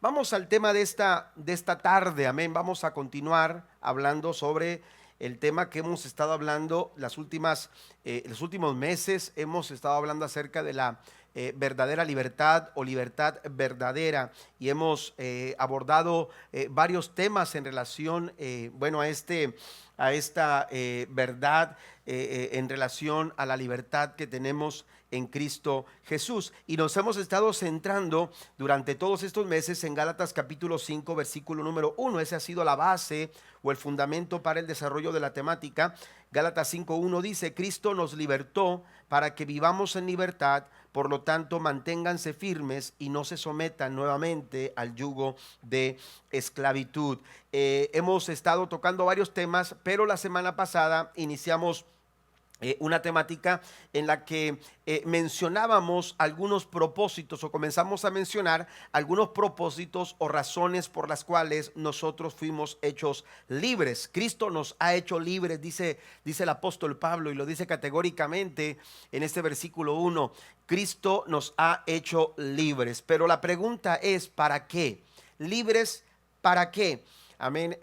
Vamos al tema de esta tarde, amén. Vamos a continuar hablando sobre el tema que hemos estado hablando los últimos meses. Hemos estado hablando acerca de la verdadera libertad o libertad verdadera, y hemos abordado varios temas en relación, a esta verdad, en relación a la libertad que tenemos en Cristo Jesús. Y nos hemos estado centrando durante todos estos meses en Gálatas capítulo 5 versículo número 1. Ese ha sido la base o el fundamento para el desarrollo de la temática. Gálatas 5:1 dice: Cristo nos libertó para que vivamos en libertad, por lo tanto manténganse firmes y no se sometan nuevamente al yugo de esclavitud. Hemos estado tocando varios temas, pero la semana pasada iniciamos una temática en la que mencionábamos algunos propósitos, o comenzamos a mencionar algunos propósitos o razones por las cuales nosotros fuimos hechos libres. Cristo nos ha hecho libres, dice el apóstol Pablo, y lo dice categóricamente en este versículo 1. Cristo nos ha hecho libres, pero la pregunta es: ¿para qué? ¿Libres para qué? Amén.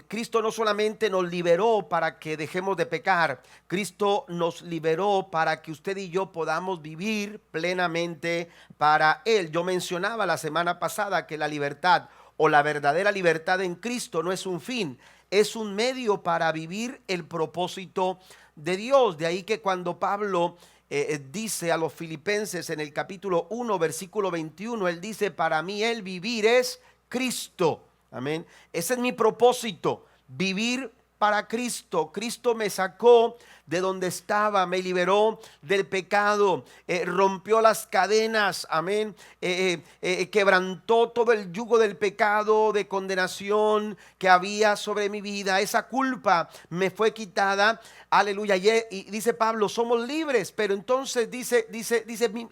Cristo no solamente nos liberó para que dejemos de pecar. Cristo nos liberó para que usted y yo podamos vivir plenamente para Él. Yo mencionaba la semana pasada que la libertad o la verdadera libertad en Cristo no es un fin, es un medio para vivir el propósito de Dios. De ahí que cuando Pablo dice a los filipenses en el capítulo 1 versículo 21, él dice: para mí el vivir es Cristo. Amén. Ese es mi propósito, vivir para Cristo. Cristo me sacó de donde estaba, me liberó del pecado, rompió las cadenas, amén, quebrantó todo el yugo del pecado, de condenación que había sobre mi vida. Esa culpa me fue quitada, aleluya. Y dice Pablo: somos libres, pero entonces dice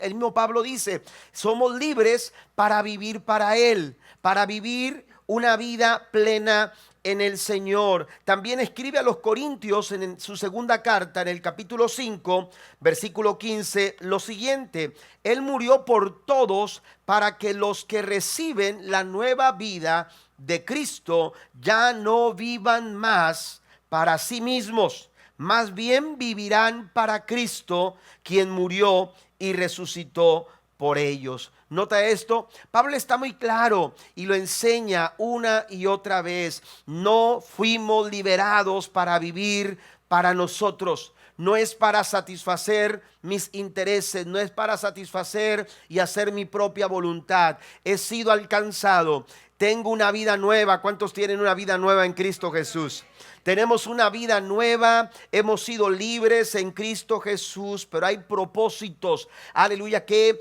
el mismo Pablo dice: somos libres para vivir para Él, para vivir una vida plena en el Señor. También escribe a los Corintios en su segunda carta, en el capítulo 5 versículo 15, lo siguiente: Él murió por todos para que los que reciben la nueva vida de Cristo ya no vivan más para sí mismos, más bien vivirán para Cristo, quien murió y resucitó por ellos. Nota esto, Pablo está muy claro y lo enseña una y otra vez: no fuimos liberados para vivir para nosotros. No es para satisfacer mis intereses, no es para satisfacer y hacer mi propia voluntad. He sido alcanzado, tengo una vida nueva. ¿Cuántos tienen una vida nueva en Cristo Jesús? Tenemos una vida nueva, hemos sido libres en Cristo Jesús, pero hay propósitos, aleluya, que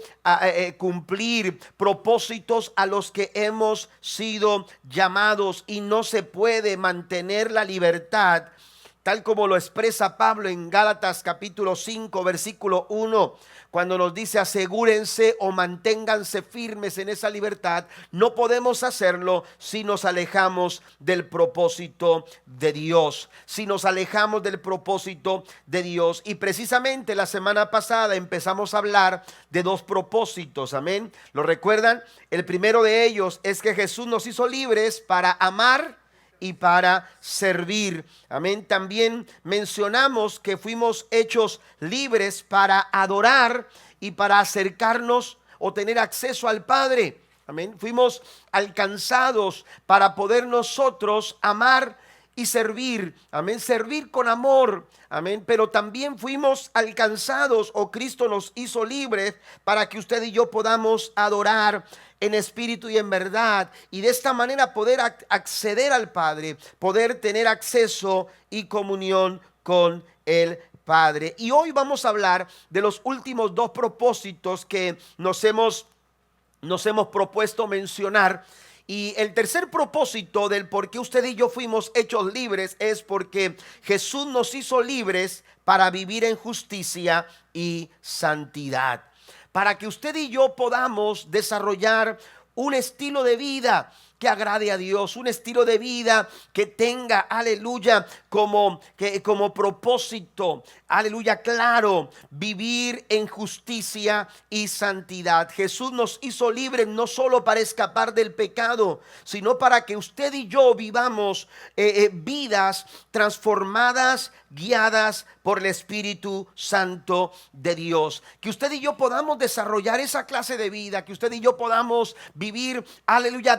cumplir, propósitos a los que hemos sido llamados, y no se puede mantener la libertad tal como lo expresa Pablo en Gálatas capítulo 5 versículo 1, cuando nos dice: asegúrense o manténganse firmes en esa libertad. No podemos hacerlo si nos alejamos del propósito de Dios, si nos alejamos del propósito de Dios. Y precisamente la semana pasada empezamos a hablar de dos propósitos, amén. ¿Lo recuerdan? El primero de ellos es que Jesús nos hizo libres para amar y para servir. Amén. También mencionamos que fuimos hechos libres para adorar y para acercarnos o tener acceso al Padre. Amén. Fuimos alcanzados para poder nosotros amar y servir. Amén. Servir con amor. Amén. Pero también fuimos alcanzados, o Cristo nos hizo libres para que usted y yo podamos adorar en espíritu y en verdad, y de esta manera poder acceder al Padre, poder tener acceso y comunión con el Padre. Y hoy vamos a hablar de los últimos dos propósitos que nos hemos propuesto mencionar. Y el tercer propósito del por qué usted y yo fuimos hechos libres es porque Jesús nos hizo libres para vivir en justicia y santidad, para que usted y yo podamos desarrollar un estilo de vida que agrade a Dios, un estilo de vida que tenga, aleluya, como propósito, aleluya, claro, vivir en justicia y santidad. Jesús nos hizo libres no solo para escapar del pecado, sino para que usted y yo vivamos vidas transformadas, guiadas por el Espíritu Santo de Dios. Que usted y yo podamos desarrollar esa clase de vida, que usted y yo podamos vivir, aleluya,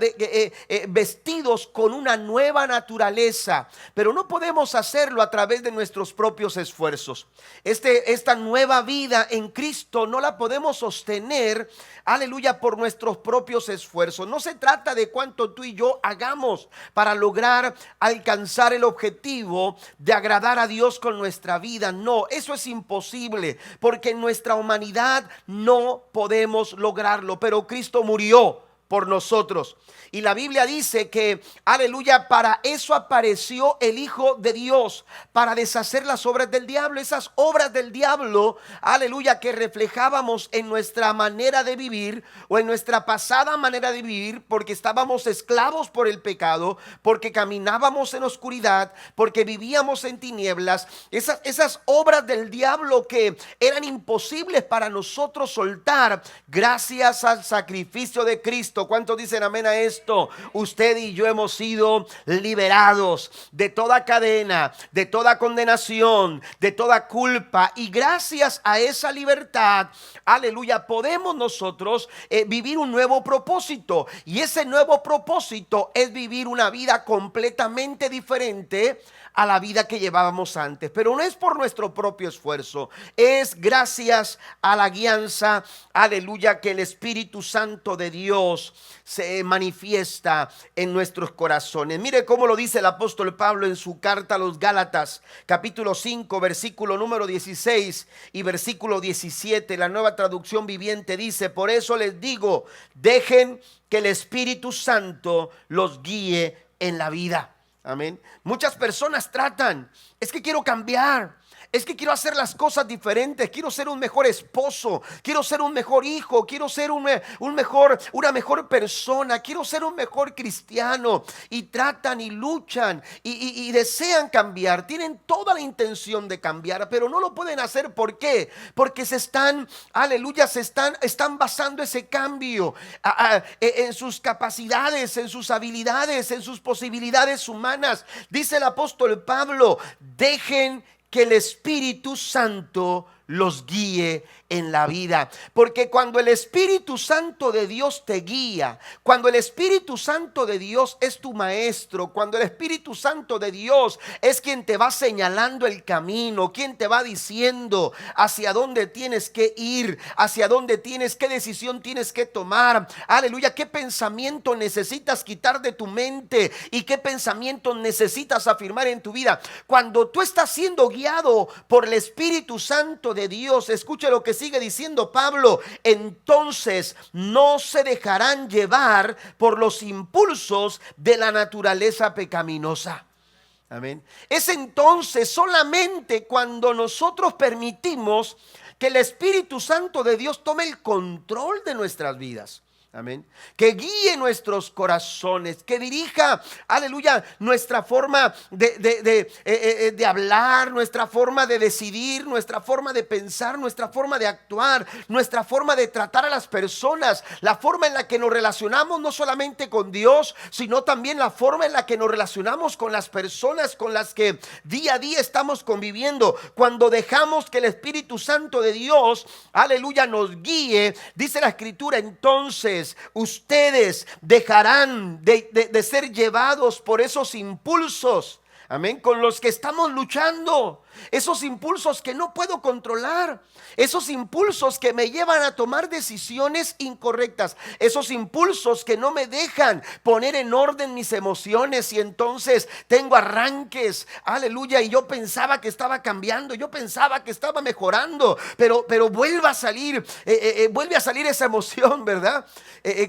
vestidos con una nueva naturaleza, pero no podemos hacerlo a través de nuestros propios esfuerzos. Esta nueva vida en Cristo no la podemos sostener, aleluya, por nuestros propios esfuerzos. No se trata de cuánto tú y yo hagamos para lograr alcanzar el objetivo de agradar a Dios con nuestra vida. No, eso es imposible, porque en nuestra humanidad no podemos lograrlo, pero Cristo murió por nosotros. Y la Biblia dice que, aleluya, para eso apareció el Hijo de Dios, para deshacer las obras del diablo. Esas obras del diablo, aleluya, que reflejábamos en nuestra manera de vivir o en nuestra pasada manera de vivir, porque estábamos esclavos por el pecado, porque caminábamos en oscuridad, porque vivíamos en tinieblas. Esas obras del diablo que eran imposibles para nosotros soltar, gracias al sacrificio de Cristo. ¿Cuántos dicen amén a esto? Usted y yo hemos sido liberados de toda cadena, de toda condenación, de toda culpa, y gracias a esa libertad, aleluya, podemos nosotros vivir un nuevo propósito, y ese nuevo propósito es vivir una vida completamente diferente a la vida que llevábamos antes. Pero no es por nuestro propio esfuerzo, es gracias a la guianza, aleluya, que el Espíritu Santo de Dios se manifiesta en nuestros corazones. Mire cómo lo dice el apóstol Pablo en su carta a los Gálatas, capítulo 5, versículo número 16 y versículo 17. La Nueva Traducción Viviente dice: por eso les digo, dejen que el Espíritu Santo los guíe en la vida. Amén. Muchas personas tratan, es que quiero cambiar, es que quiero hacer las cosas diferentes, quiero ser un mejor esposo, quiero ser un mejor hijo, quiero ser una mejor persona, quiero ser un mejor cristiano, y tratan y luchan y desean cambiar, tienen toda la intención de cambiar, pero no lo pueden hacer. ¿Por qué? Porque están basando ese cambio en sus capacidades, en sus habilidades, en sus posibilidades humanas. Dice el apóstol Pablo: dejen que el Espíritu Santo los guíe en la vida. Porque cuando el Espíritu Santo de Dios te guía, cuando el Espíritu Santo de Dios es tu maestro, cuando el Espíritu Santo de Dios es quien te va señalando el camino, quien te va diciendo hacia dónde tienes que ir, hacia dónde qué decisión tienes que tomar, aleluya, qué pensamiento necesitas quitar de tu mente y qué pensamiento necesitas afirmar en tu vida. Cuando tú estás siendo guiado por el Espíritu Santo de Dios, escucha lo que sigue diciendo Pablo: entonces no se dejarán llevar por los impulsos de la naturaleza pecaminosa. Amén. Es entonces solamente cuando nosotros permitimos que el Espíritu Santo de Dios tome el control de nuestras vidas. Amén. Que guíe nuestros corazones, que dirija, aleluya, nuestra forma de hablar, nuestra forma de decidir, nuestra forma de pensar, nuestra forma de actuar, nuestra forma de tratar a las personas, la forma en la que nos relacionamos no solamente con Dios, sino también la forma en la que nos relacionamos con las personas con las que día a día estamos conviviendo. Cuando dejamos que el Espíritu Santo de Dios, aleluya, nos guíe, dice la Escritura, entonces ustedes dejarán de ser llevados por esos impulsos, amén, con los que estamos luchando. Esos impulsos que no puedo controlar, esos impulsos que me llevan a tomar decisiones incorrectas, esos impulsos que no me dejan poner en orden mis emociones, y entonces tengo arranques, aleluya, y yo pensaba que estaba cambiando, yo pensaba que estaba mejorando, pero vuelve a salir esa emoción, ¿verdad?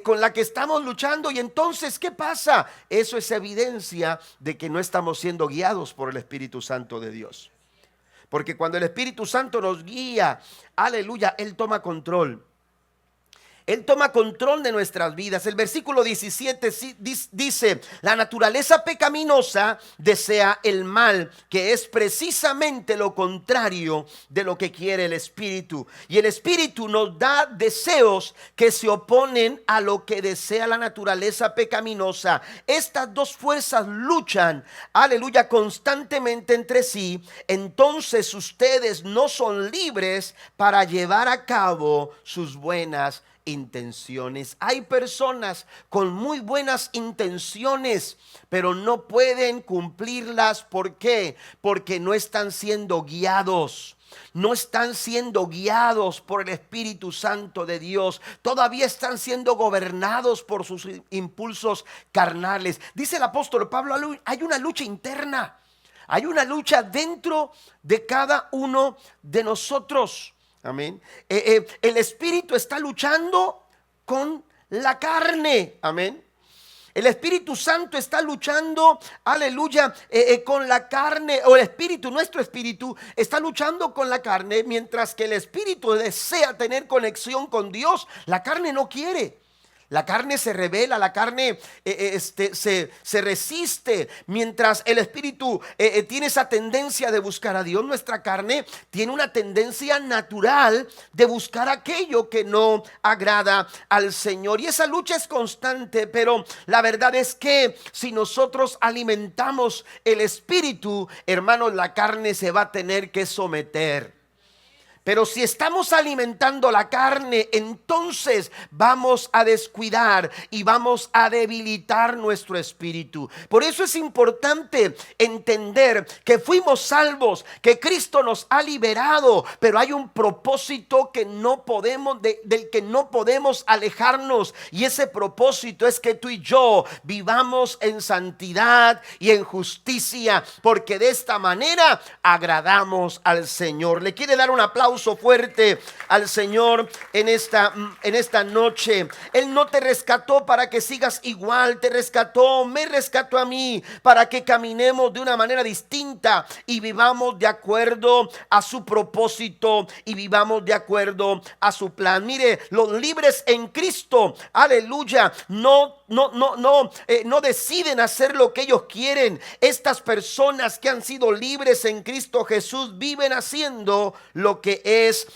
Con la que estamos luchando, y entonces ¿qué pasa? Eso es evidencia de que no estamos siendo guiados por el Espíritu Santo de Dios. Porque cuando el Espíritu Santo nos guía, aleluya, Él toma control. Él toma control de nuestras vidas. El versículo 17 dice: la naturaleza pecaminosa desea el mal, que es precisamente lo contrario de lo que quiere el Espíritu. Y el Espíritu nos da deseos que se oponen a lo que desea la naturaleza pecaminosa. Estas dos fuerzas luchan, aleluya, constantemente entre sí. Entonces ustedes no son libres para llevar a cabo sus buenas intenciones. Hay personas con muy buenas intenciones, pero no pueden cumplirlas. ¿Por qué? Porque no están siendo guiados. No están siendo guiados por el Espíritu Santo de Dios. Todavía están siendo gobernados por sus impulsos carnales. Dice el apóstol Pablo: hay una lucha interna. Hay una lucha dentro de cada uno de nosotros. Amén. El Espíritu está luchando con la carne. Amén. El Espíritu Santo está luchando, aleluya, con la carne. O el Espíritu, nuestro Espíritu, está luchando con la carne. Mientras que el Espíritu desea tener conexión con Dios, la carne no quiere. La carne se rebela, la carne se resiste. Mientras el Espíritu tiene esa tendencia de buscar a Dios, nuestra carne tiene una tendencia natural de buscar aquello que no agrada al Señor. Y esa lucha es constante, pero la verdad es que si nosotros alimentamos el Espíritu, hermanos, la carne se va a tener que someter. Pero si estamos alimentando la carne, entonces vamos a descuidar y vamos a debilitar nuestro espíritu. Por eso es importante entender que fuimos salvos, que Cristo nos ha liberado, pero hay un propósito que no podemos, del que no podemos alejarnos. Y ese propósito es que tú y yo vivamos en santidad y en justicia, porque de esta manera agradamos al Señor. ¿Le quiere dar un aplauso fuerte al Señor en esta noche? Él no te rescató para que sigas igual, te rescató, me rescató a mí para que caminemos de una manera distinta y vivamos de acuerdo a su propósito y vivamos de acuerdo a su plan. Mire, los libres en Cristo, aleluya, no deciden hacer lo que ellos quieren. Estas personas que han sido libres en Cristo Jesús viven haciendo lo que es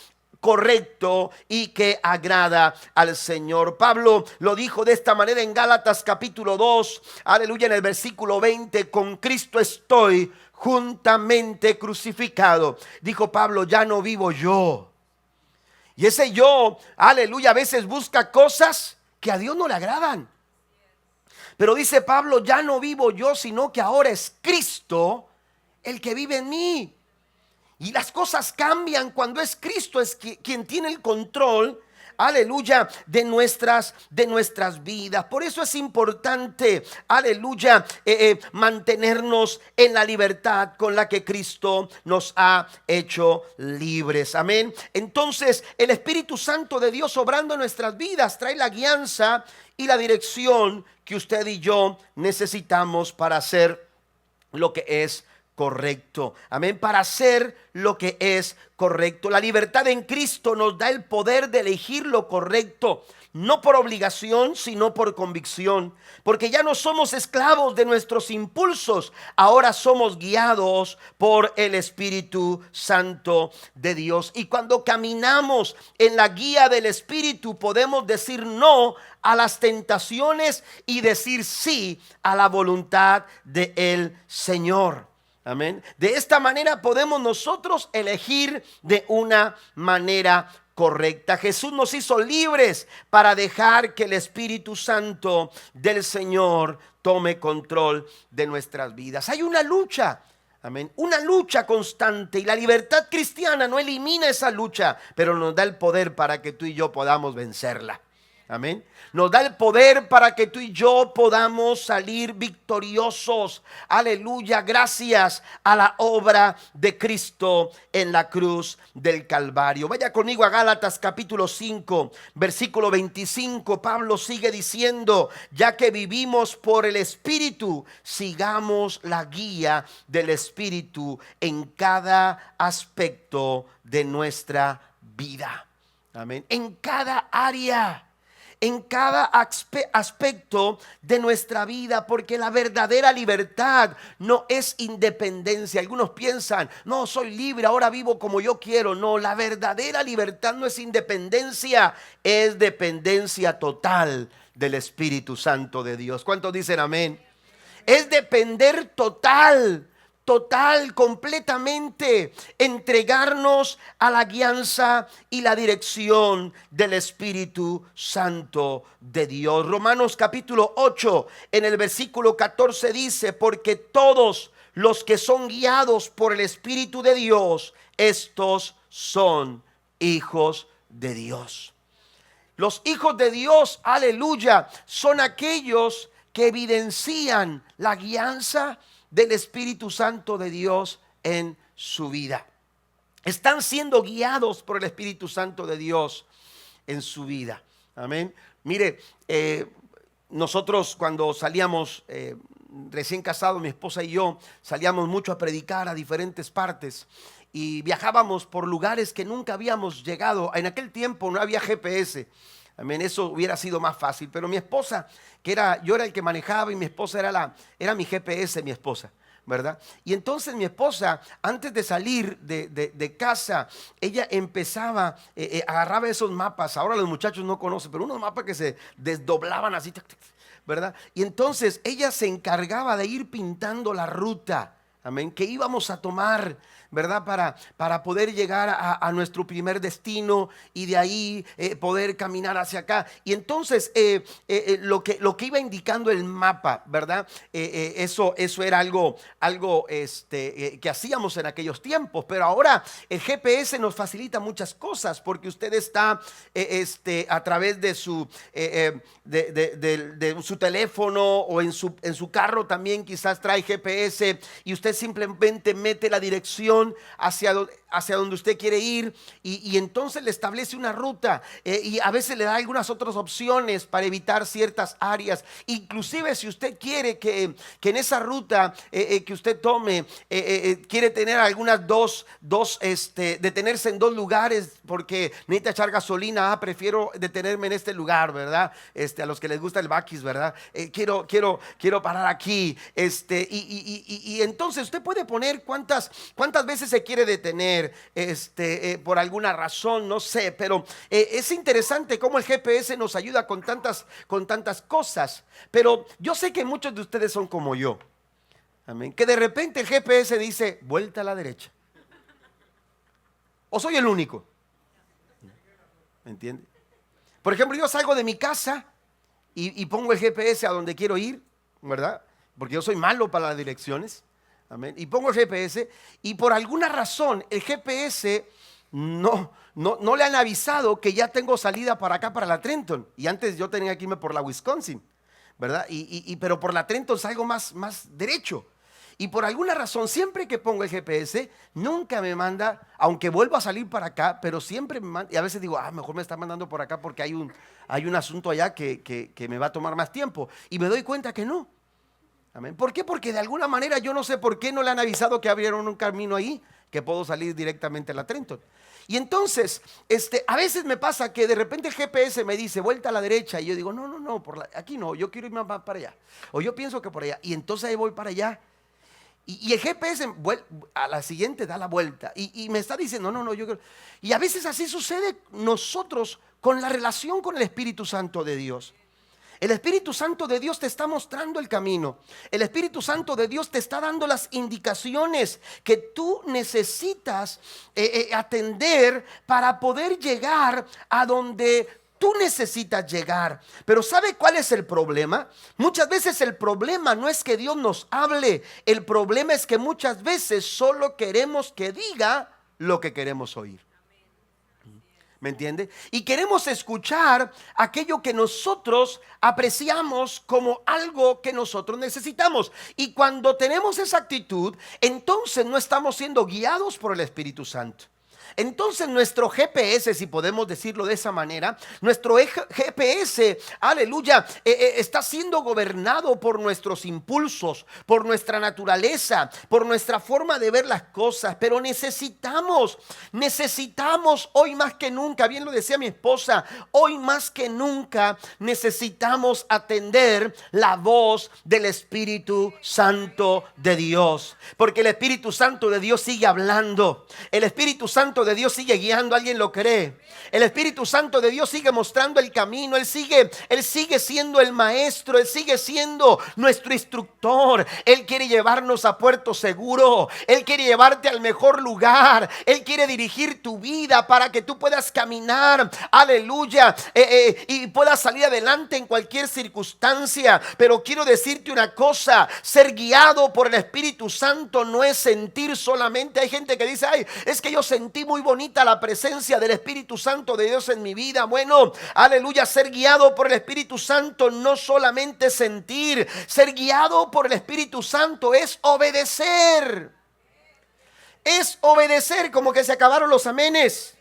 correcto y que agrada al Señor. Pablo lo dijo de esta manera en Gálatas capítulo 2, aleluya, en el versículo 20: con Cristo estoy juntamente crucificado. Dijo Pablo: ya no vivo yo. Y ese yo, aleluya, a veces busca cosas que a Dios no le agradan. Pero dice Pablo: ya no vivo yo, sino que ahora es Cristo el que vive en mí. Y las cosas cambian cuando es Cristo es quien tiene el control, aleluya, de nuestras vidas. Por eso es importante, aleluya, mantenernos en la libertad con la que Cristo nos ha hecho libres. Amén. Entonces el Espíritu Santo de Dios obrando en nuestras vidas trae la guianza y la dirección que usted y yo necesitamos para hacer lo que es correcto. Amén. Para hacer lo que es correcto. La libertad en Cristo nos da el poder de elegir lo correcto, no por obligación, sino por convicción. Porque ya no somos esclavos de nuestros impulsos, ahora somos guiados por el Espíritu Santo de Dios. Y cuando caminamos en la guía del Espíritu, podemos decir no a las tentaciones y decir sí a la voluntad del Señor. Amén. De esta manera podemos nosotros elegir de una manera correcta. Jesús nos hizo libres para dejar que el Espíritu Santo del Señor tome control de nuestras vidas. Hay una lucha, amén, una lucha constante, y la libertad cristiana no elimina esa lucha, pero nos da el poder para que tú y yo podamos vencerla. Amén. Nos da el poder para que tú y yo podamos salir victoriosos. Aleluya, gracias a la obra de Cristo en la cruz del Calvario. Vaya conmigo a Gálatas capítulo 5, versículo 25. Pablo sigue diciendo: ya que vivimos por el Espíritu, sigamos la guía del Espíritu en cada aspecto de nuestra vida. Amén. En cada área. en cada aspecto de nuestra vida, porque la verdadera libertad no es independencia. Algunos piensan, no, soy libre, ahora vivo como yo quiero. No, la verdadera libertad no es independencia, es dependencia total del Espíritu Santo de Dios. ¿Cuántos dicen amén? Es depender total, completamente, entregarnos a la guianza y la dirección del Espíritu Santo de Dios. Romanos capítulo 8, en el versículo 14 dice, porque todos los que son guiados por el Espíritu de Dios, estos son hijos de Dios. Los hijos de Dios, aleluya, son aquellos que evidencian la guianza del Espíritu Santo de Dios en su vida. Están siendo guiados por el Espíritu Santo de Dios en su vida. Amén. Mire, nosotros cuando salíamos recién casados, mi esposa y yo, salíamos mucho a predicar a diferentes partes y viajábamos por lugares que nunca habíamos llegado. En aquel tiempo no había GPS. Amén, eso hubiera sido más fácil, pero mi esposa, yo era el que manejaba y mi esposa era mi GPS, mi esposa, ¿verdad? Y entonces mi esposa, antes de salir de casa, ella empezaba, agarraba esos mapas. Ahora los muchachos no conocen, pero unos mapas que se desdoblaban así, ¿verdad? Y entonces ella se encargaba de ir pintando la ruta, amén, que íbamos a tomar, ¿verdad? Para poder llegar a nuestro primer destino y de ahí poder caminar hacia acá. Y entonces lo que iba indicando el mapa, ¿verdad? Eso era algo que hacíamos en aquellos tiempos. Pero ahora el GPS nos facilita muchas cosas, porque usted está a través de su teléfono o en su carro también quizás trae GPS, y usted simplemente mete la dirección hacia donde usted quiere ir y entonces le establece una ruta, y a veces le da algunas otras opciones para evitar ciertas áreas. Inclusive si usted quiere que en esa ruta que usted tome, quiere tener algunas detenerse en dos lugares porque necesita echar gasolina, prefiero detenerme en este lugar, ¿verdad? A los que les gusta el Bakis, ¿verdad? Quiero parar aquí, y entonces usted puede poner cuántas veces se quiere detener, por alguna razón, no sé, pero es interesante cómo el GPS nos ayuda con tantas cosas. Pero yo sé que muchos de ustedes son como yo, amén, que de repente el GPS dice vuelta a la derecha. ¿O soy el único? ¿Me entiende? Por ejemplo, yo salgo de mi casa y pongo el GPS a donde quiero ir, ¿verdad? Porque yo soy malo para las direcciones. Amén. Y pongo el GPS y por alguna razón el GPS no le han avisado que ya tengo salida para acá, para la Trenton. Y antes yo tenía que irme por la Wisconsin, ¿verdad? Pero por la Trenton salgo más derecho. Y por alguna razón, siempre que pongo el GPS, nunca me manda, aunque vuelvo a salir para acá, pero siempre me manda. Y a veces digo, mejor me está mandando por acá porque hay un asunto allá que me va a tomar más tiempo. Y me doy cuenta que no. Amén. ¿Por qué? Porque de alguna manera yo no sé por qué no le han avisado que abrieron un camino ahí, que puedo salir directamente a la Trenton. Y entonces, a veces me pasa que de repente el GPS me dice vuelta a la derecha y yo digo, no, aquí no, yo quiero irme más para allá. O yo pienso que por allá. Y entonces ahí voy para allá. Y el GPS a la siguiente da la vuelta y me está diciendo, no, yo quiero. Y a veces así sucede nosotros con la relación con el Espíritu Santo de Dios. El Espíritu Santo de Dios te está mostrando el camino. El Espíritu Santo de Dios te está dando las indicaciones que tú necesitas atender para poder llegar a donde tú necesitas llegar. Pero ¿sabe cuál es el problema? Muchas veces el problema no es que Dios nos hable. El problema es que muchas veces solo queremos que diga lo que queremos oír. ¿Me entiende? Y queremos escuchar aquello que nosotros apreciamos como algo que nosotros necesitamos. Y cuando tenemos esa actitud, entonces no estamos siendo guiados por el Espíritu Santo. Entonces nuestro GPS, si podemos decirlo de esa manera, nuestro GPS, aleluya, está siendo gobernado por nuestros impulsos, por nuestra naturaleza, por nuestra forma de ver las cosas. Pero necesitamos hoy más que nunca, bien lo decía mi esposa, hoy más que nunca necesitamos atender la voz del Espíritu Santo de Dios, porque el Espíritu Santo de Dios sigue hablando, el Espíritu Santo de Dios sigue guiando. ¿Alguien lo cree? El Espíritu Santo de Dios sigue mostrando el camino. Él sigue siendo el maestro. Él sigue siendo nuestro instructor. Él quiere llevarnos a puerto seguro. Él quiere llevarte al mejor lugar. Él quiere dirigir tu vida para que tú puedas caminar, aleluya, y puedas salir adelante en cualquier circunstancia. Pero quiero decirte una cosa: ser guiado por el Espíritu Santo no es sentir solamente. Hay gente que dice: ay, es que yo sentí muy bonita la presencia del Espíritu Santo de Dios en mi vida. Bueno, aleluya, ser guiado por el Espíritu Santo no solamente sentir. Ser guiado por el Espíritu Santo es obedecer. Es obedecer. Como que se acabaron los amenes.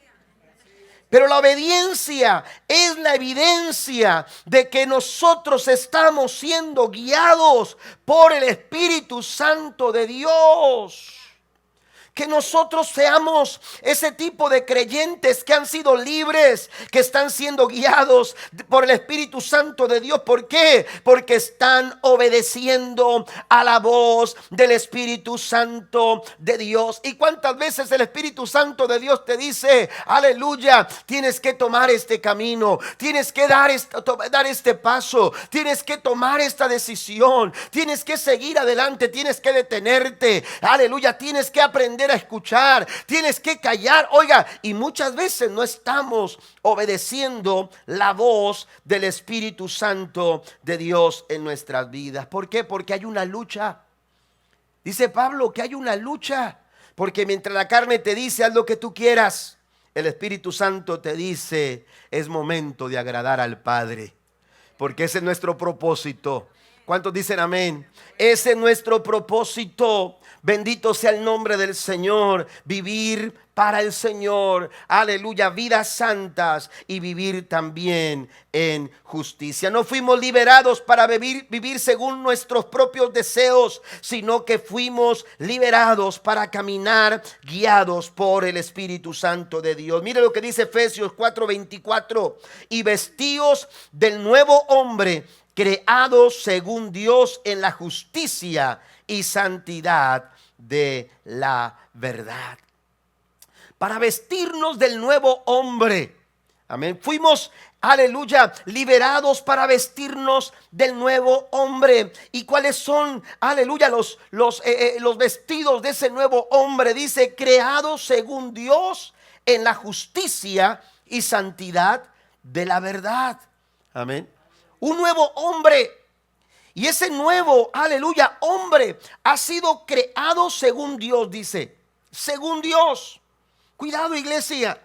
Pero la obediencia es la evidencia de que nosotros estamos siendo guiados por el Espíritu Santo de Dios. Que nosotros seamos ese tipo de creyentes que han sido libres, que están siendo guiados por el Espíritu Santo de Dios. ¿Por qué? Porque están obedeciendo a la voz del Espíritu Santo de Dios. ¿Y cuántas veces el Espíritu Santo de Dios te dice: aleluya, tienes que tomar este camino, tienes que dar este paso, tienes que tomar esta decisión, tienes que seguir adelante, tienes que detenerte, aleluya, tienes que aprender a escuchar, tienes que callar? Oiga, y muchas veces no estamos obedeciendo la voz del Espíritu Santo de Dios en nuestras vidas. ¿Por qué? Porque hay una lucha. Dice Pablo que hay una lucha, porque mientras la carne te dice: haz lo que tú quieras, el Espíritu Santo te dice: es momento de agradar al Padre, porque ese es nuestro propósito. ¿Cuántos dicen amén? Ese es nuestro propósito. Bendito sea el nombre del Señor. Vivir para el Señor, aleluya, vidas santas y vivir también en justicia. No fuimos liberados para vivir según nuestros propios deseos, sino que fuimos liberados para caminar guiados por el Espíritu Santo de Dios. Mire lo que dice Efesios 4:24: y vestíos del nuevo hombre, creados según Dios en la justicia y santidad de la verdad. Para vestirnos del nuevo hombre, amén, fuimos, aleluya, liberados para vestirnos del nuevo hombre. ¿Y cuáles son, aleluya, los vestidos de ese nuevo hombre? Dice: creados según Dios en la justicia y santidad de la verdad. Amén. Un nuevo hombre. Y ese nuevo, aleluya, hombre ha sido creado según Dios, dice. Según Dios. Cuidado, iglesia,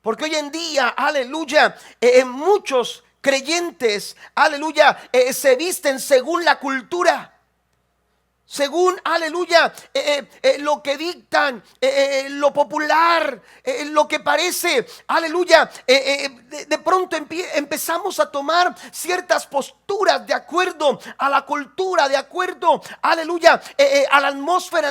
porque hoy en día, aleluya, muchos creyentes, aleluya, se visten según la cultura. Según, aleluya, lo que dictan, lo popular, lo que parece, aleluya, de pronto empezamos a tomar ciertas posturas de acuerdo a la cultura, de acuerdo, aleluya, a la atmósfera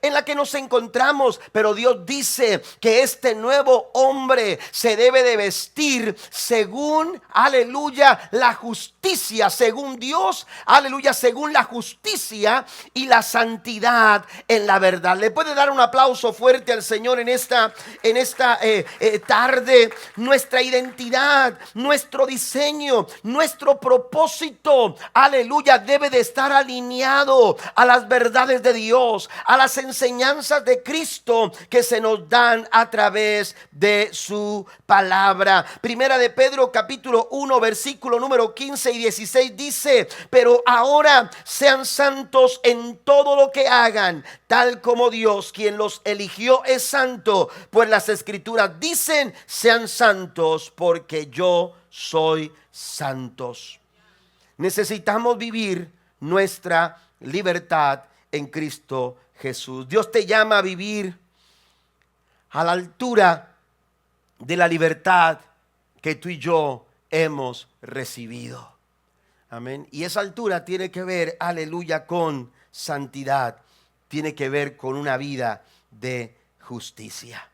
en la que nos encontramos. Pero Dios dice que este nuevo hombre se debe de vestir según, aleluya, la justicia, según Dios, aleluya, según la justicia y la santidad en la verdad. ¿Le puede dar un aplauso fuerte al Señor en esta tarde? Nuestra identidad, nuestro diseño, nuestro propósito, aleluya, debe de estar alineado a las verdades de Dios, a las enseñanzas de Cristo que se nos dan a través de su palabra. Primera de Pedro capítulo 1 versículo número 15 y 16 dice: pero ahora sean santos en todo lo que hagan, tal como Dios, quien los eligió, es santo. Pues las Escrituras dicen: sean santos porque yo soy santos. Necesitamos vivir nuestra libertad en Cristo Jesús. Dios te llama a vivir, a la altura de la libertad que tú y yo hemos recibido. Amén. Y esa altura tiene que ver, aleluya, con santidad. Tiene que ver con una vida de justicia.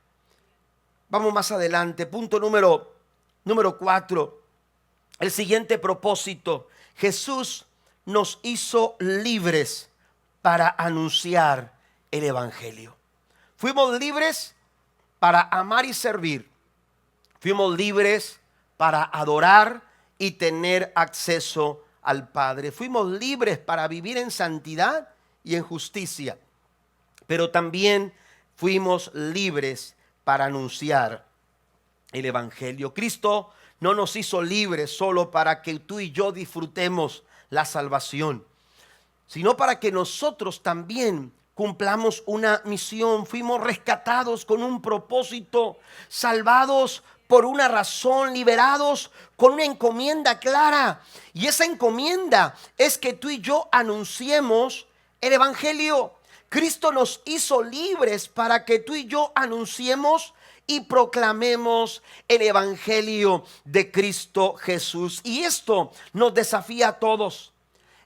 Vamos más adelante. Punto número 4. El siguiente propósito. Jesús nos hizo libres para anunciar el evangelio. Fuimos libres para amar y servir. Fuimos libres para adorar y tener acceso al Padre. Fuimos libres para vivir en santidad y en justicia. Pero también fuimos libres para anunciar el evangelio. Cristo no nos hizo libres solo para que tú y yo disfrutemos la salvación, sino para que nosotros también cumplamos una misión. Fuimos rescatados con un propósito, salvados por una razón, liberados con una encomienda clara. Y esa encomienda es que tú y yo anunciemos el evangelio. Cristo nos hizo libres para que tú y yo anunciemos y proclamemos el evangelio de Cristo Jesús. Y esto nos desafía a todos.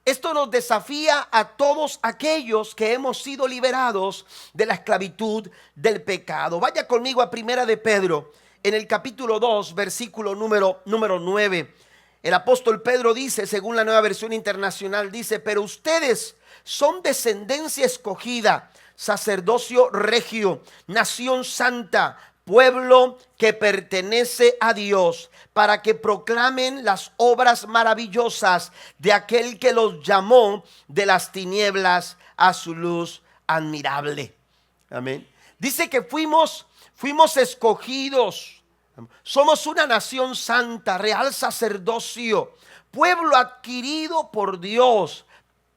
Esto nos desafía a todos aquellos que hemos sido liberados de la esclavitud del pecado. Vaya conmigo a Primera de Pedro, en el capítulo 2, versículo número 9. El apóstol Pedro dice, según la Nueva Versión Internacional, dice: pero ustedes son descendencia escogida, sacerdocio regio, nación santa, pueblo que pertenece a Dios, para que proclamen las obras maravillosas de aquel que los llamó de las tinieblas a su luz admirable. Amén. Dice que fuimos escogidos. Somos una nación santa, real sacerdocio, pueblo adquirido por Dios.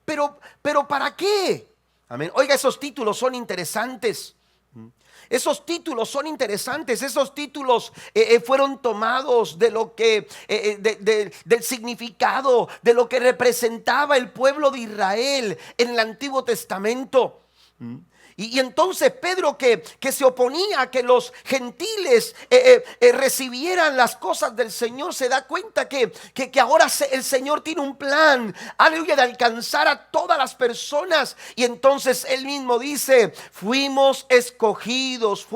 Pero ¿para qué? Amén. Oiga, esos títulos son interesantes. Esos títulos son interesantes. Esos títulos fueron tomados de lo que del significado de lo que representaba el pueblo de Israel en el Antiguo Testamento. Y entonces Pedro, que se oponía a que los gentiles recibieran las cosas del Señor, se da cuenta que ahora el Señor tiene un plan, aleluya, de alcanzar a todas las personas. Y entonces él mismo dice: fuimos escogidos,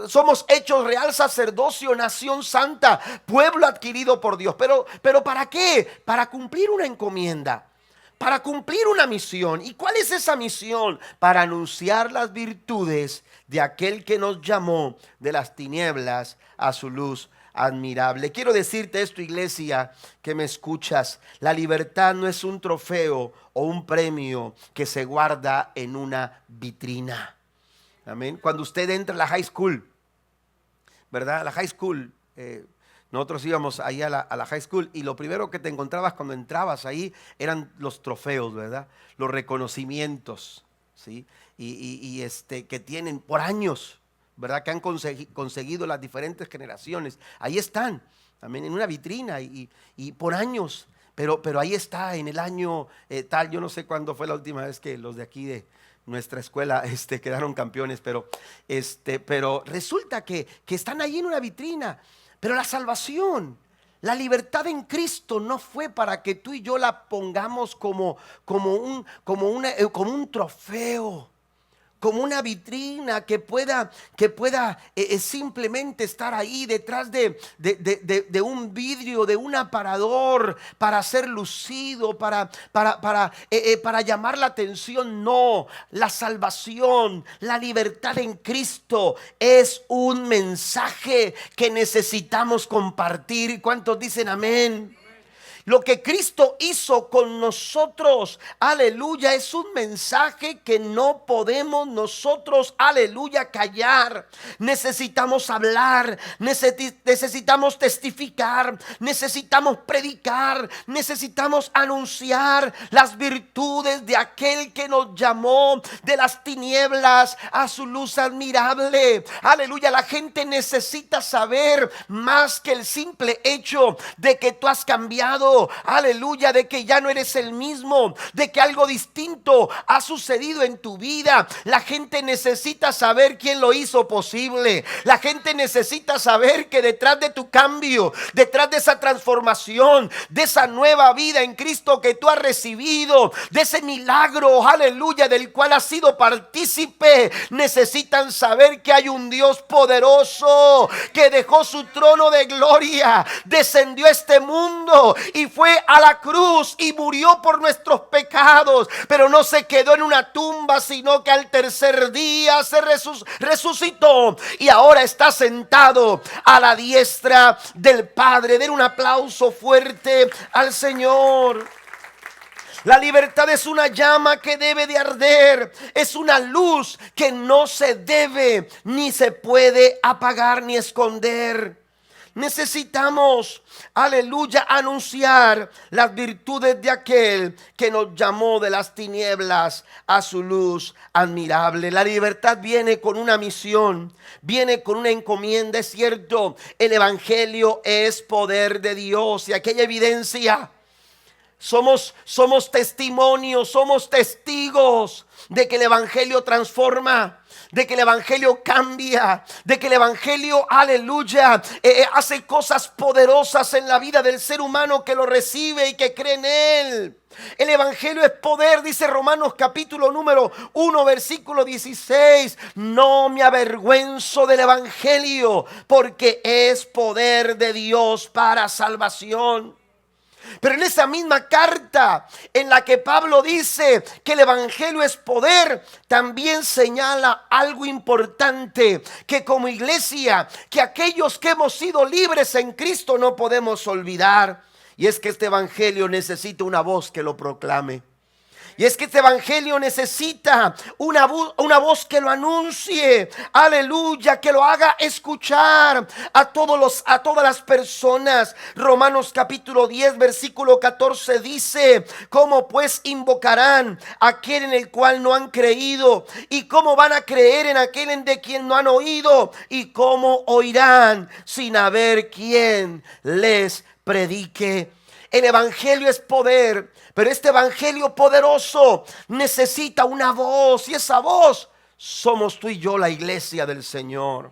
somos hechos real sacerdocio, nación santa, pueblo adquirido por Dios. Pero ¿para qué? Para cumplir una encomienda, para cumplir una misión. ¿Y cuál es esa misión? Para anunciar las virtudes de aquel que nos llamó de las tinieblas a su luz admirable. Quiero decirte esto, iglesia, que me escuchas: la libertad no es un trofeo o un premio que se guarda en una vitrina. Amén. Cuando usted entra a la high school, ¿verdad? La high school, nosotros íbamos ahí a la high school, y lo primero que te encontrabas cuando entrabas ahí eran los trofeos, ¿verdad? Los reconocimientos, ¿sí? Y que tienen por años, ¿verdad? Que han conseguido las diferentes generaciones. Ahí están, también en una vitrina y por años. Pero ahí está, en el año tal. Yo no sé cuándo fue la última vez que los de aquí de nuestra escuela quedaron campeones, pero resulta que están ahí en una vitrina. Pero la salvación, la libertad en Cristo no fue para que tú y yo la pongamos como un trofeo, como una vitrina que pueda simplemente estar ahí detrás de un vidrio, de un aparador, para ser lucido, para llamar la atención. No, la salvación, la libertad en Cristo es un mensaje que necesitamos compartir. ¿Cuántos dicen amén? Lo que Cristo hizo con nosotros, aleluya, es un mensaje que no podemos nosotros, aleluya, callar. Necesitamos hablar, necesitamos testificar, necesitamos predicar, necesitamos anunciar las virtudes de aquel que nos llamó de las tinieblas a su luz admirable. Aleluya, la gente necesita saber más que el simple hecho de que tú has cambiado, sentido, aleluya, de que ya no eres el mismo, de que algo distinto ha sucedido en tu vida. La gente necesita saber quién lo hizo posible. La gente necesita saber que detrás de tu cambio, detrás de esa transformación, de esa nueva vida en Cristo que tú has recibido, de ese milagro, aleluya, del cual has sido partícipe, necesitan saber que hay un Dios poderoso que dejó su trono de gloria, descendió a este mundo y fue a la cruz y murió por nuestros pecados, pero no se quedó en una tumba, sino que al tercer día se resucitó y ahora está sentado a la diestra del Padre. Den un aplauso fuerte al Señor. La libertad es una llama que debe de arder, es una luz que no se debe ni se puede apagar ni esconder. Necesitamos, aleluya, anunciar las virtudes de aquel que nos llamó de las tinieblas a su luz admirable. La libertad viene con una misión, viene con una encomienda. Es cierto, el evangelio es poder de Dios y aquella evidencia. Somos testimonios, somos testigos de que el evangelio transforma, de que el evangelio cambia, de que el evangelio, aleluya, hace cosas poderosas en la vida del ser humano que lo recibe y que cree en él. El evangelio es poder, dice Romanos capítulo número 1 versículo 16. No me avergüenzo del evangelio, porque es poder de Dios para salvación. Pero en esa misma carta en la que Pablo dice que el evangelio es poder, también señala algo importante que como iglesia, que aquellos que hemos sido libres en Cristo no podemos olvidar. Y es que este evangelio necesita una voz que lo proclame. Y es que este evangelio necesita una voz que lo anuncie, aleluya, que lo haga escuchar a todas las personas. Romanos capítulo 10 versículo 14 dice: ¿cómo pues invocarán a aquel en el cual no han creído? ¿Y cómo van a creer en aquel de quien no han oído? ¿Y cómo oirán sin haber quien les predique? El evangelio es poder, pero este evangelio poderoso necesita una voz, y esa voz somos tú y yo, la iglesia del Señor.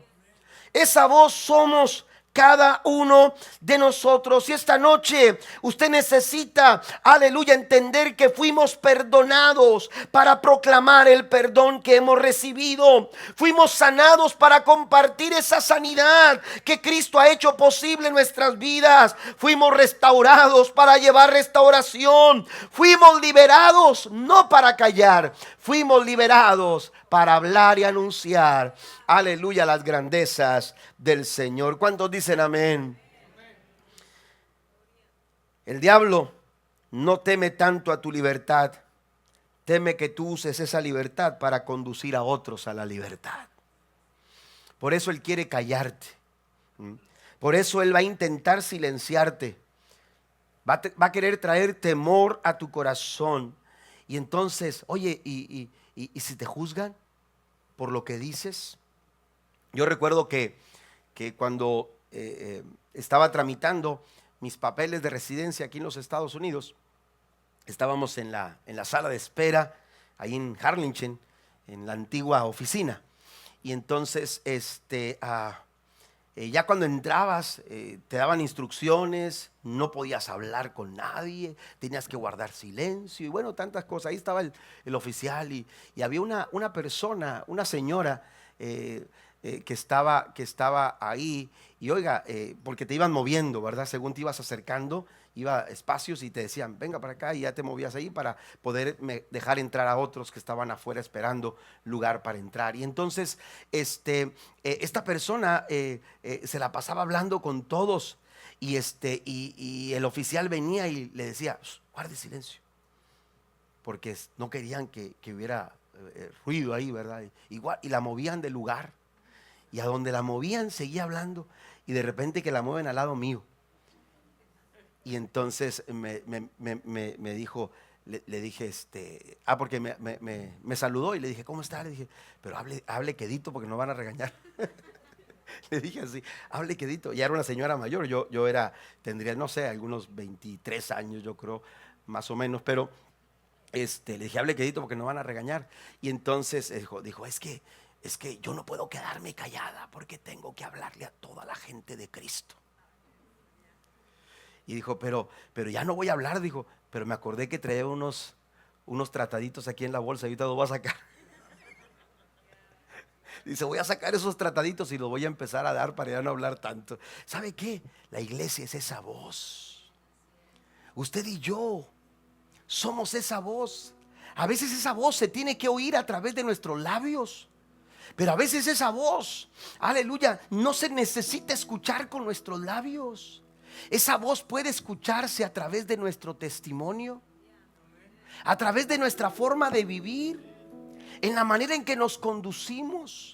Esa voz somos cada uno de nosotros. Y esta noche usted necesita, aleluya, entender que fuimos perdonados para proclamar el perdón que hemos recibido. Fuimos sanados para compartir esa sanidad que Cristo ha hecho posible en nuestras vidas. Fuimos restaurados para llevar restauración. Fuimos liberados no para callar, fuimos liberados para hablar y anunciar, aleluya, las grandezas del Señor. ¿Cuántos dicen amén? El diablo no teme tanto a tu libertad, teme que tú uses esa libertad para conducir a otros a la libertad. Por eso él quiere callarte. Por eso él va a intentar silenciarte. Va a querer traer temor a tu corazón. Y entonces, oye, ¿y si te juzgan por lo que dices? Yo recuerdo que cuando estaba tramitando mis papeles de residencia aquí en los Estados Unidos, estábamos en la sala de espera, ahí en Harlingen, en la antigua oficina. Y entonces, ya cuando entrabas, te daban instrucciones, no podías hablar con nadie, tenías que guardar silencio y bueno, tantas cosas. Ahí estaba el oficial y había una persona, una señora que estaba ahí. Y oiga, porque te iban moviendo, ¿verdad? Según te ibas acercando, iba espacios y te decían, venga para acá, y ya te movías ahí para poder dejar entrar a otros que estaban afuera esperando lugar para entrar. Y entonces esta persona se la pasaba hablando con todos y el oficial venía y le decía, guarde silencio, porque no querían que hubiera ruido ahí, ¿verdad? Y la movían del lugar, y a donde la movían seguía hablando, y de repente que la mueven al lado mío. Y entonces me dijo, le dije, porque me saludó y le dije, ¿cómo está? Le dije, pero hable quedito porque nos van a regañar. Le dije así, hable quedito. Ya era una señora mayor, tendría, no sé, algunos 23 años, yo creo, más o menos, pero le dije, hable quedito porque no van a regañar. Y entonces dijo, es que yo no puedo quedarme callada porque tengo que hablarle a toda la gente de Cristo. Y dijo, pero ya no voy a hablar, dijo, pero me acordé que traía unos trataditos aquí en la bolsa y ahorita los voy a sacar. Dice, voy a sacar esos trataditos y los voy a empezar a dar para ya no hablar tanto. ¿Sabe qué? La iglesia es esa voz. Usted y yo somos esa voz. A veces esa voz se tiene que oír a través de nuestros labios. Pero a veces esa voz, aleluya, no se necesita escuchar con nuestros labios. Esa voz puede escucharse a través de nuestro testimonio, a través de nuestra forma de vivir, en la manera en que nos conducimos.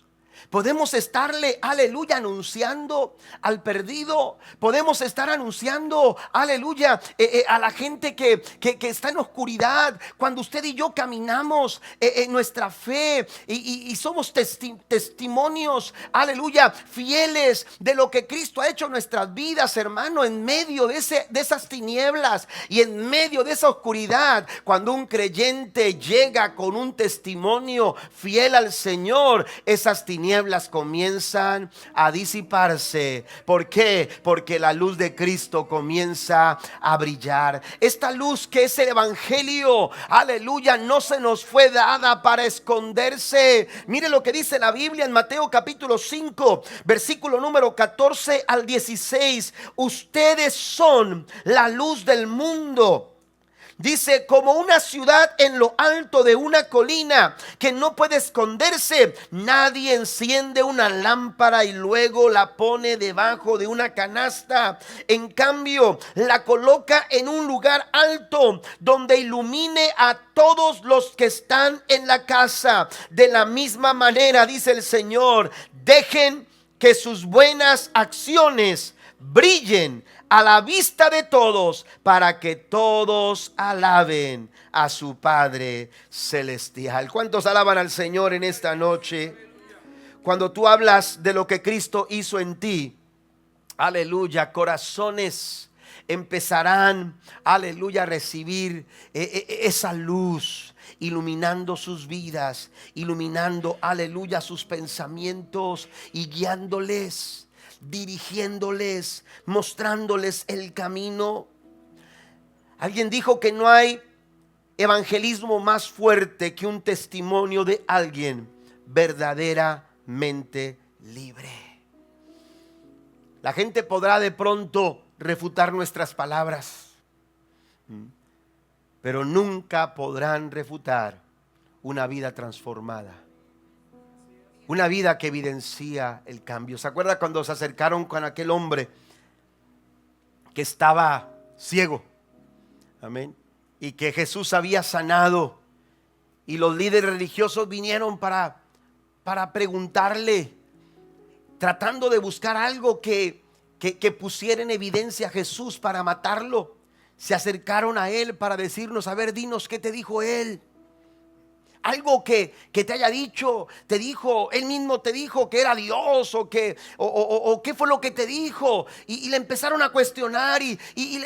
Podemos estarle, aleluya, anunciando al perdido. Podemos estar anunciando, aleluya, a la gente que está en oscuridad. Cuando usted y yo caminamos en nuestra fe y somos testimonios, aleluya, fieles de lo que Cristo ha hecho en nuestras vidas, hermano, en medio de esas tinieblas y en medio de esa oscuridad. Cuando un creyente llega con un testimonio fiel al Señor, esas tinieblas comienzan a disiparse. ¿Por qué? Porque la luz de Cristo comienza a brillar. Esta luz que es el evangelio, aleluya, no se nos fue dada para esconderse. Mire lo que dice la Biblia en Mateo capítulo 5, versículo número 14 al 16. Ustedes son la luz del mundo. Dice, como una ciudad en lo alto de una colina que no puede esconderse. Nadie enciende una lámpara y luego la pone debajo de una canasta. En cambio, la coloca en un lugar alto donde ilumine a todos los que están en la casa. De la misma manera, dice el Señor, dejen que sus buenas acciones brillen a la vista de todos, para que todos alaben a su Padre celestial. ¿Cuántos alaban al Señor en esta noche? Cuando tú hablas de lo que Cristo hizo en ti, aleluya, corazones empezarán, aleluya, a recibir esa luz, iluminando sus vidas, iluminando, aleluya, sus pensamientos y guiándoles, dirigiéndoles, mostrándoles el camino. Alguien dijo que no hay evangelismo más fuerte que un testimonio de alguien verdaderamente libre. La gente podrá de pronto refutar nuestras palabras, pero nunca podrán refutar una vida transformada. Una vida que evidencia el cambio. ¿Se acuerda cuando se acercaron con aquel hombre que estaba ciego? Amén. Y que Jesús había sanado. Y los líderes religiosos vinieron para preguntarle, tratando de buscar algo que pusiera en evidencia a Jesús para matarlo. Se acercaron a él para decirnos, a ver, dinos qué te dijo él. Algo que te haya dicho, te dijo, él mismo te dijo que era Dios o qué fue lo que te dijo. Y le empezaron a cuestionar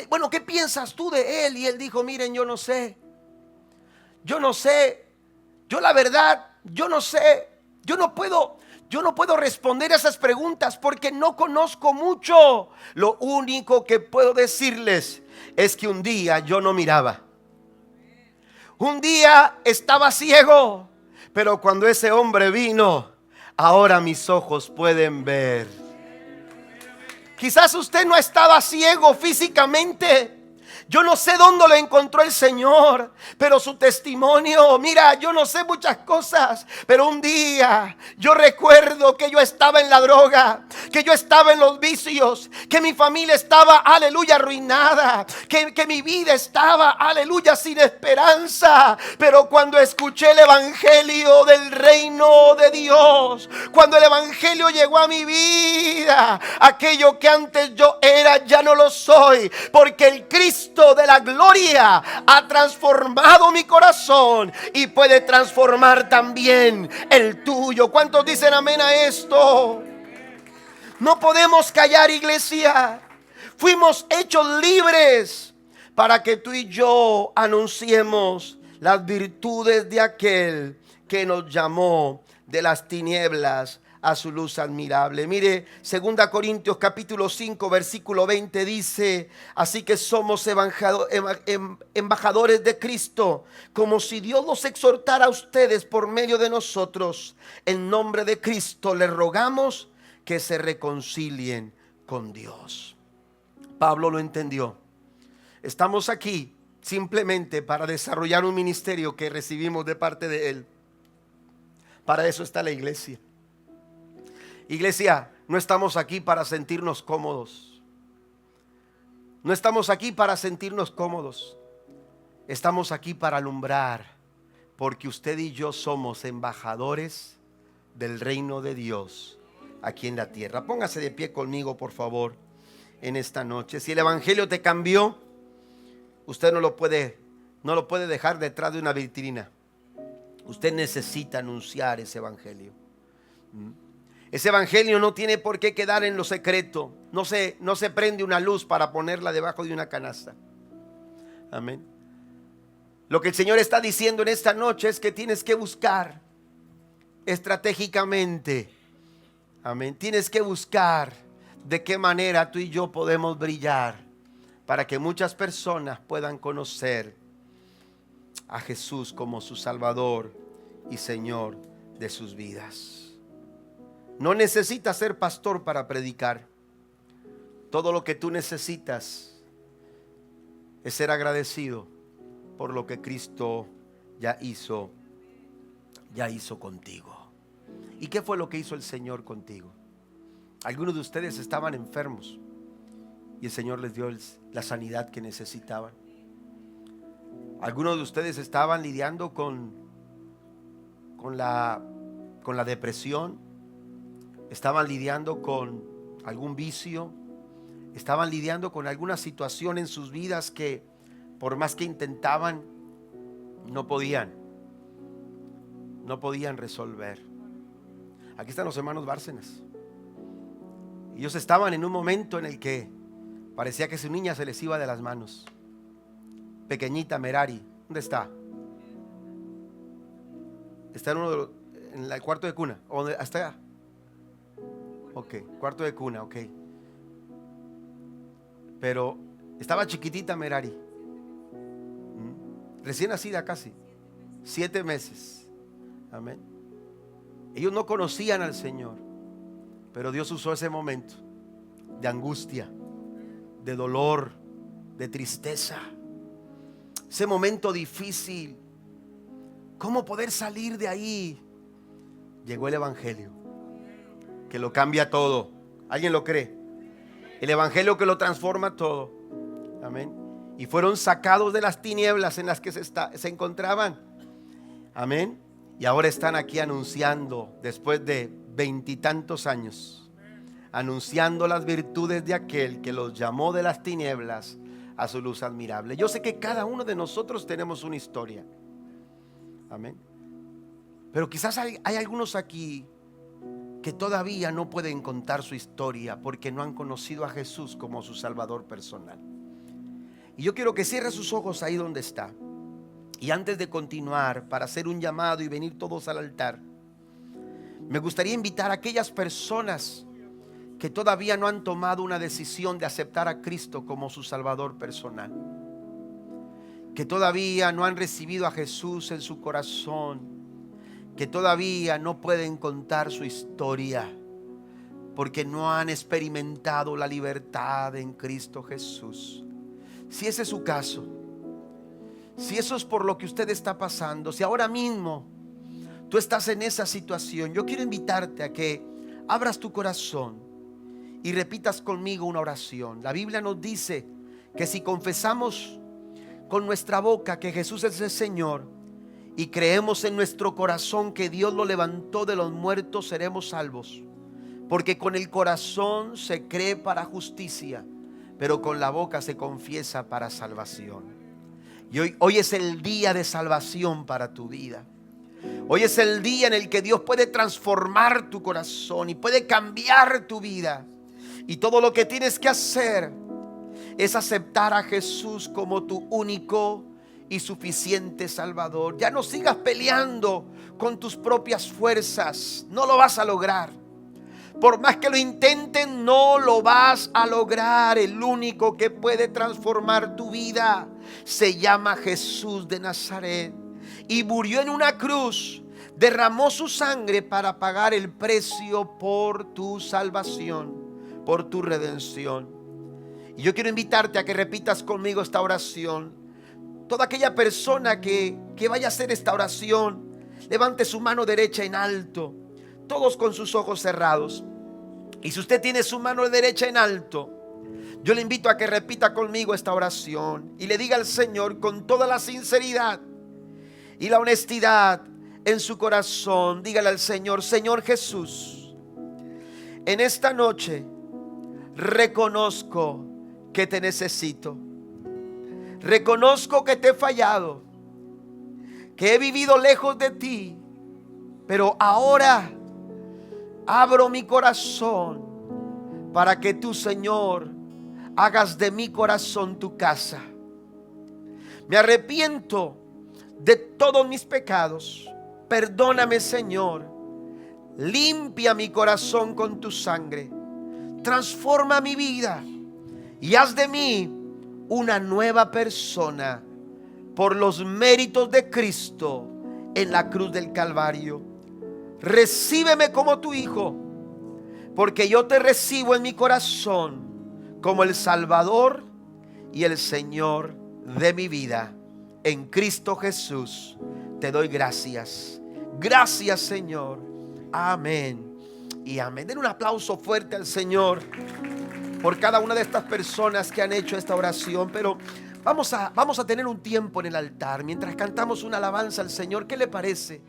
bueno, ¿qué piensas tú de él? Y él dijo, miren, yo no sé, yo la verdad, yo no sé, yo no puedo responder a esas preguntas porque no conozco mucho. Lo único que puedo decirles es que un día yo no miraba. Un día estaba ciego, pero cuando ese hombre vino, ahora mis ojos pueden ver. Quizás usted no estaba ciego físicamente. Yo no sé dónde lo encontró el Señor, pero su testimonio, mira, yo no sé muchas cosas, pero un día yo recuerdo que yo estaba en la droga, que yo estaba en los vicios, que mi familia estaba, aleluya, arruinada, que mi vida estaba, aleluya, sin esperanza. Pero cuando escuché el evangelio del reino de Dios, cuando el evangelio llegó a mi vida, aquello que antes yo era, ya no lo soy, porque el Cristo de la gloria ha transformado mi corazón y puede transformar también el tuyo. ¿Cuántos dicen amén a esto? No podemos callar, iglesia. Fuimos hechos libres para que tú y yo anunciemos las virtudes de aquel que nos llamó de las tinieblas a su luz admirable. Mire, 2 Corintios capítulo 5 versículo 20 dice: así que somos embajadores de Cristo, como si Dios los exhortara a ustedes por medio de nosotros. En nombre de Cristo les rogamos que se reconcilien con Dios. Pablo lo entendió. Estamos aquí simplemente para desarrollar un ministerio que recibimos de parte de Él. Para eso está la iglesia. Iglesia, no estamos aquí para sentirnos cómodos. No estamos aquí para sentirnos cómodos. Estamos aquí para alumbrar, porque usted y yo somos embajadores del reino de Dios aquí en la tierra. Póngase de pie conmigo, por favor, en esta noche. Si el evangelio te cambió, usted no lo puede dejar detrás de una vitrina. Usted necesita anunciar ese evangelio. Ese evangelio no tiene por qué quedar en lo secreto. No se prende una luz para ponerla debajo de una canasta. Amén. Lo que el Señor está diciendo en esta noche es que tienes que buscar estratégicamente. Amén. Tienes que buscar de qué manera tú y yo podemos brillar para que muchas personas puedan conocer a Jesús como su Salvador y Señor de sus vidas. No necesitas ser pastor para predicar. Todo lo que tú necesitas es ser agradecido por lo que Cristo ya hizo contigo. ¿Y qué fue lo que hizo el Señor contigo? Algunos de ustedes estaban enfermos y el Señor les dio la sanidad que necesitaban. Algunos de ustedes estaban lidiando con la depresión, estaban lidiando con algún vicio, estaban lidiando con alguna situación en sus vidas que por más que intentaban, no podían resolver. Aquí están los hermanos Bárcenas. Ellos estaban en un momento en el que parecía que su niña se les iba de las manos. Pequeñita Merari, ¿dónde está? Está en el cuarto de cuna. ¿O hasta allá? Ok, cuarto de cuna, ok. Pero estaba chiquitita Merari. Recién nacida casi. 7 meses. Amén. Ellos no conocían al Señor, pero Dios usó ese momento de angustia, de dolor, de tristeza. Ese momento difícil. ¿Cómo poder salir de ahí? Llegó el evangelio que lo cambia todo. ¿Alguien lo cree? El evangelio que lo transforma todo. Amén. Y fueron sacados de las tinieblas en las que se encontraban. Amén. Y ahora están aquí anunciando, después de 20 y tantos años, anunciando las virtudes de aquel que los llamó de las tinieblas a su luz admirable. Yo sé que cada uno de nosotros tenemos una historia. Amén. Pero quizás hay algunos aquí que todavía no pueden contar su historia porque no han conocido a Jesús como su Salvador personal. Y yo quiero que cierre sus ojos ahí donde está. Y antes de continuar, para hacer un llamado y venir todos al altar, me gustaría invitar a aquellas personas que todavía no han tomado una decisión de aceptar a Cristo como su Salvador personal, que todavía no han recibido a Jesús en su corazón, que todavía no pueden contar su historia porque no han experimentado la libertad en Cristo Jesús. Si ese es su caso, si eso es por lo que usted está pasando, si ahora mismo tú estás en esa situación, yo quiero invitarte a que abras tu corazón y repitas conmigo una oración. La Biblia nos dice que si confesamos con nuestra boca que Jesús es el Señor y creemos en nuestro corazón que Dios lo levantó de los muertos, seremos salvos. Porque con el corazón se cree para justicia, pero con la boca se confiesa para salvación. Y hoy es el día de salvación para tu vida. Hoy es el día en el que Dios puede transformar tu corazón y puede cambiar tu vida. Y todo lo que tienes que hacer es aceptar a Jesús como tu único y suficiente Salvador. Ya no sigas peleando con tus propias fuerzas. No lo vas a lograr. Por más que lo intenten, no lo vas a lograr. El único que puede transformar tu vida se llama Jesús de Nazaret. Y murió en una cruz, derramó su sangre para pagar el precio por tu salvación, por tu redención. Y yo quiero invitarte a que repitas conmigo esta oración. Toda aquella persona que vaya a hacer esta oración, levante su mano derecha en alto, todos con sus ojos cerrados. Y si usted tiene su mano derecha en alto, yo le invito a que repita conmigo esta oración y le diga al Señor con toda la sinceridad y la honestidad en su corazón. Dígale al Señor: Señor Jesús, en esta noche reconozco que te necesito. Reconozco que te he fallado, que he vivido lejos de ti, pero ahora abro mi corazón para que tú, Señor, hagas de mi corazón tu casa. Me arrepiento de todos mis pecados. Perdóname, Señor. Limpia mi corazón con tu sangre. Transforma mi vida y haz de mí una nueva persona por los méritos de Cristo en la cruz del Calvario. Recíbeme como tu hijo, porque yo te recibo en mi corazón como el Salvador y el Señor de mi vida. En Cristo Jesús te doy gracias. Gracias, Señor. Amén y amén. Den un aplauso fuerte al Señor por cada una de estas personas que han hecho esta oración. Pero vamos a tener un tiempo en el altar mientras cantamos una alabanza al Señor. ¿Qué le parece?